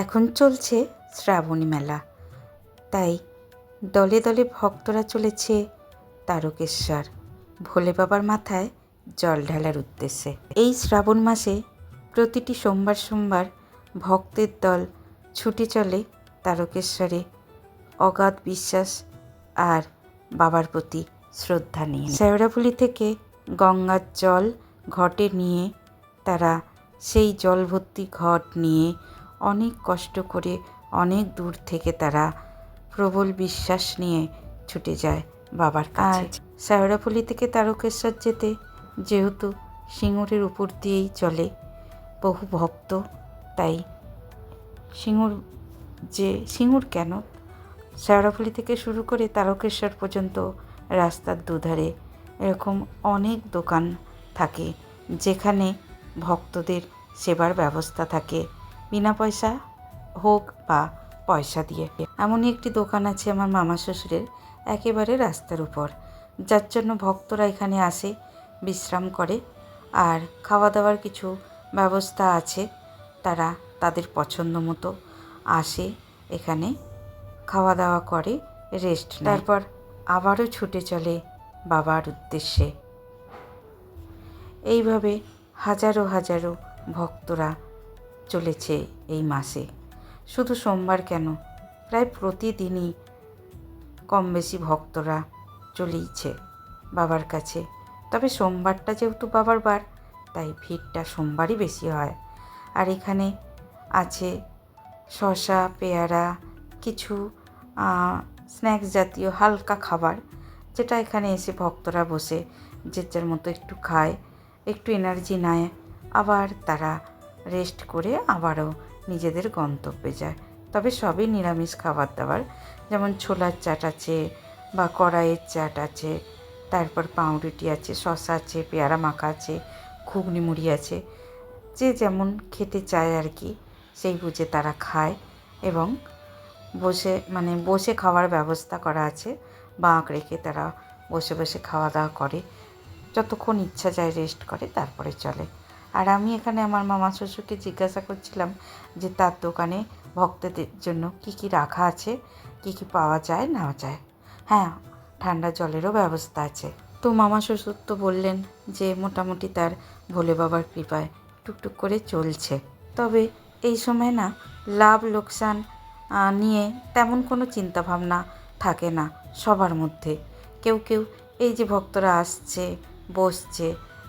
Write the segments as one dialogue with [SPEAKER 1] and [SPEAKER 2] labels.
[SPEAKER 1] এখন চলছে শ্রাবণী মেলা, তাই দলে দলে ভক্তরা চলেছে তারকেশ্বর ভোলে বাবার মাথায় জল ঢালার উদ্দেশ্যে। এই শ্রাবণ মাসে প্রতিটি সোমবার সোমবার ভক্তের দল ছুটে চলে তারকেশ্বরে অগাধ বিশ্বাস আর বাবার প্রতি শ্রদ্ধা নিয়ে। শেওড়াফুলি থেকে গঙ্গার জল ঘটে নিয়ে তারা সেই জল ভর্তি ঘট নিয়ে অনেক কষ্ট করে অনেক দূর থেকে তারা প্রবল বিশ্বাস নিয়ে ছুটে যায় বাবার কাছে। শেওড়াফুলি থেকে তারকেশ্বর যেতে যেহেতু সিঙ্গুরের উপর দিয়েই চলে বহু ভক্ত, তাই সিঙ্গুর কেন, শেওড়াফুলি থেকে শুরু করে তারকেশ্বর পর্যন্ত রাস্তার দুধারে এরকম অনেক দোকান থাকে যেখানে ভক্তদের সেবার ব্যবস্থা থাকে, বিনা পয়সা হোক বা পয়সা দিয়ে। এমনই একটি দোকান আছে আমার মামা শ্বশুরের একেবারে রাস্তার উপর, যার জন্য ভক্তরা এখানে আসে, বিশ্রাম করে, আর খাওয়া দাওয়ার কিছু ব্যবস্থা আছে। তারা তাদের পছন্দ মতো আসে, এখানে খাওয়া দাওয়া করে, রেস্ট নেয়, তারপর আবারও ছুটে চলে বাবার উদ্দেশ্যে। এইভাবে হাজারো হাজারো ভক্তরা চলেছে এই মাসে। শুধু সোমবার কেন, প্রায় প্রতিদিনই কম বেশি ভক্তরা চলেইছে বাবার কাছে। তবে সোমবারটা যেহেতু বাবার বার, তাই ভিড়টা সোমবারই বেশি হয়। আর এখানে আছে শসা, পেয়ারা, কিছু স্ন্যাক্স জাতীয় হালকা খাবার, যেটা এখানে এসে ভক্তরা বসে যে যার মতো একটু খায়, একটু এনার্জি নেয়, আবার তারা রেস্ট করে আবারও নিজেদের গন্তব্যে যায়। তবে সবই নিরামিষ খাবার দাবার, যেমন ছোলার চাট আছে বা কড়াইয়ের চাট আছে, তারপর পাউরুটি আছে, শসা আছে, পেয়ারা মাখা আছে, ঘুগনি মুড়ি আছে, যে যেমন খেতে চায় আর কি সেই বুঝে তারা খায়। এবং বসে খাওয়ার ব্যবস্থা করা আছে, বাঁক রেখে তারা বসে বসে খাওয়া দাওয়া করে, যতক্ষণ ইচ্ছা যায় রেস্ট করে, তারপরে চলে। আর আমি এখানে আমার মামা শ্বশুরকে জিজ্ঞাসা করছিলাম যে তার দোকানে ভক্তদের জন্য কি কি রাখা আছে, কি কি পাওয়া যায় না যায়। হ্যাঁ, ঠান্ডা জলেরও ব্যবস্থা আছে। তো মামা শ্বশুর তো বললেন যে মোটামুটি তার ভোলে বাবার কৃপায় টুকটুক করে চলছে। তবে এই সময় না লাভ লোকসান নিয়ে তেমন কোনো চিন্তাভাবনা থাকে না সবার মধ্যে। কেউ কেউ এই যে ভক্তরা আসছে বসছে,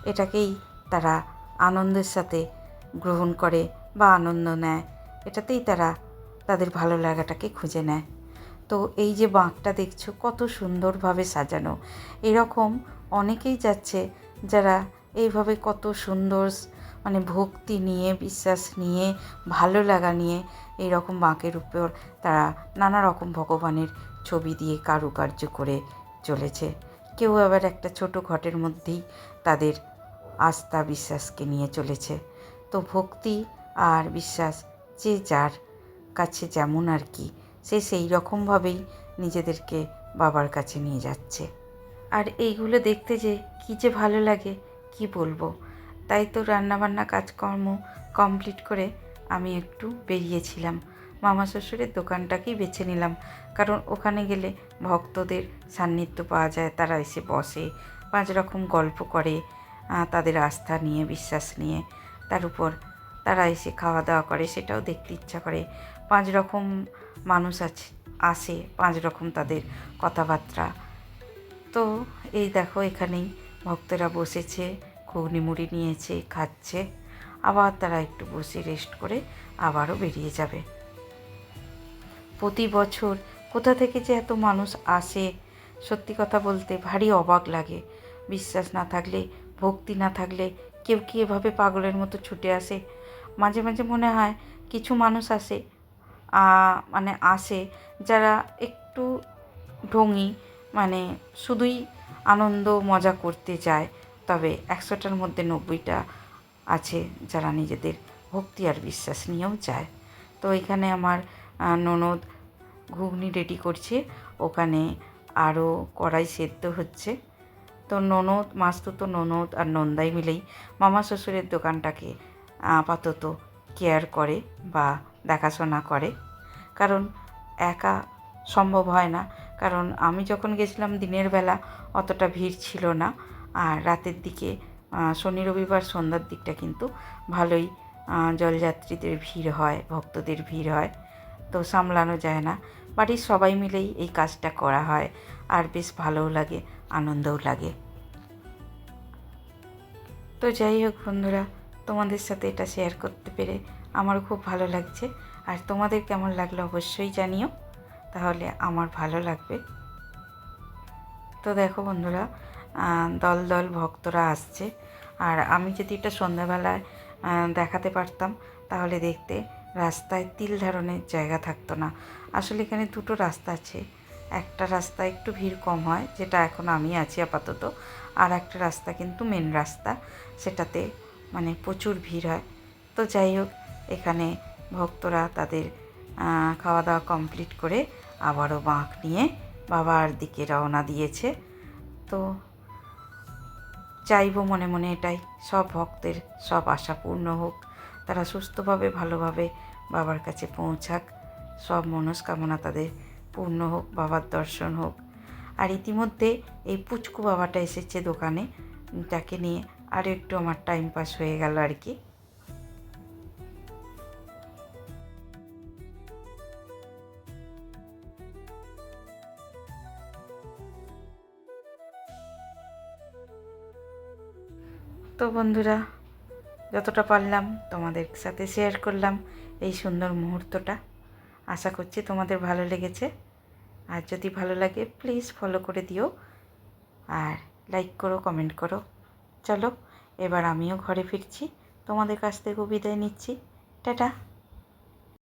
[SPEAKER 1] এটাকেই তারা আনন্দের সাথে গ্রহণ করে বা আনন্দ নেয়, এটাতেই তারা তাদের ভালো লাগাটাকে খুঁজে নেয়। তো এই যে বাঁকটা দেখছো কত সুন্দরভাবে সাজানো, এরকম অনেকেই যাচ্ছে যারা এইভাবে কত সুন্দর ভক্তি নিয়ে, বিশ্বাস নিয়ে, ভালো লাগা নিয়ে এইরকম বাঁকের উপর তারা নানা রকম ভগবানের ছবি দিয়ে কারুকার্য করে চলেছে। কেউ আবার একটা ছোট ঘটের মধ্যেই তাদের আস্থা বিশ্বাসকে নিয়ে চলেছে। তো ভক্তি আর বিশ্বাস যে যার কাছে যেমন আর কি, সে সেই রকমভাবেই নিজেদেরকে বাবার কাছে নিয়ে যাচ্ছে। আর এইগুলো দেখতে যে কী যে ভালো লাগে কি বলবো। তাই তো রান্নাবান্না কাজকর্ম কমপ্লিট করে আমি একটু বেরিয়েছিলাম, মামা শ্বশুরের দোকানটাকেই বেছে নিলাম, কারণ ওখানে গেলে ভক্তদের সান্নিধ্য পাওয়া যায়, তারা এসে বসে, 5 রকম গল্প করে তাদের আস্থা নিয়ে, বিশ্বাস নিয়ে, তার উপর তারা এসে খাওয়া দাওয়া করে, সেটাও দেখতে ইচ্ছা করে। 5 রকম মানুষ আসে, 5 রকম তাদের কথাবার্তা। তো এই দেখো এখানেই ভক্তরা বসেছে, ঘুগনি মুড়ি নিয়েছে, খাচ্ছে, আবার তারা একটু বসে রেস্ট করে আবারও বেরিয়ে যাবে। প্রতি বছর কোথা থেকে যে এত মানুষ আসে, সত্যি কথা বলতে ভারী অবাক লাগে। বিশ্বাস না থাকলে, ভক্তি না থাকলে কেউ কি এভাবে পাগলের মতো ছুটে আসে? মাঝে মাঝে মনে হয় কিছু মানুষ আসে আসে যারা একটু ঢঙি, শুধুই আনন্দ মজা করতে যায়। তবে 100টার মধ্যে 90টা আছে যারা নিজেদের ভক্তি আর বিশ্বাস নিয়েও যায়। তো এখানে আমার ননদ ঘুগনি রেডি করছে, ওখানে আরও কড়াই সেদ্ধ হচ্ছে। তো মাস্তুতো ননদ আর নন্দাই মিলেই মামা শ্বশুরের দোকানটাকে আপাতত কেয়ার করে বা দেখাশোনা করে, কারণ একা সম্ভব হয় না। কারণ আমি যখন গেছিলাম দিনের বেলা অতটা ভিড় ছিল না, আর রাতের দিকে শনি রবিবার সন্ধ্যার দিকটা কিন্তু ভালোই জলযাত্রীদের ভিড় হয়, ভক্তদের ভিড় হয়, তো সামলানো যায় না। বাড়ির সবাই মিলেই এই কাজটা করা হয়, আর বেশ ভালোও লাগে, আনন্দও লাগে। তো যাই হোক বন্ধুরা, তোমাদের সাথে এটা শেয়ার করতে পেরে আমার খুব ভালো লাগছে, আর তোমাদের কেমন লাগলো অবশ্যই জানিও, তাহলে আমার ভালো লাগবে। তো দেখো বন্ধুরা, দল দল ভক্তরা আসছে, আর আমি যদি এটা সন্ধ্যাবেলায় দেখাতে পারতাম তাহলে দেখতে রাস্তায় তিল ধারণের জায়গা থাকতো না। আসলে এখানে দুটো রাস্তা আছে, একটা রাস্তা একটু ভিড় কম হয়, যেটা এখন আমি আছি আপাতত, আর একটা রাস্তা কিন্তু মেন রাস্তা, সেটাতে মানে প্রচুর ভিড় হয়। তো যাই হোক, এখানে ভক্তরা তাদের খাওয়া দাওয়া কমপ্লিট করে আবারও বাঁক নিয়ে বাবার দিকে রওনা দিয়েছে। তো চাইবো মনে মনে এটাই, সব ভক্তের সব আশা পূর্ণ হোক, তারা সুস্থভাবে ভালোভাবে বাবার কাছে পৌঁছাক, সব মনস্কামনা তাদের পূর্ণ হোক, বাবার দর্শন হোক। আর ইতিমধ্যে এই পুচকু বাবাটা এসেছে দোকানে, যাকে নিয়ে আরও একটু আমার টাইম পাস হয়ে গেল আর কি। তো বন্ধুরা, যতটা পারলাম তোমাদের সাথে শেয়ার করলাম এই সুন্দর মুহূর্তটা। আশা করছি তোমাদের ভালো লেগেছে, আর যদি ভালো লাগে প্লিজ ফলো করে দিও, আর লাইক করো, কমেন্ট করো। চলো এবার আমিও ঘরে ফিরছি, তোমাদের কাছ থেকেও বিদায় নিচ্ছি। টাটা।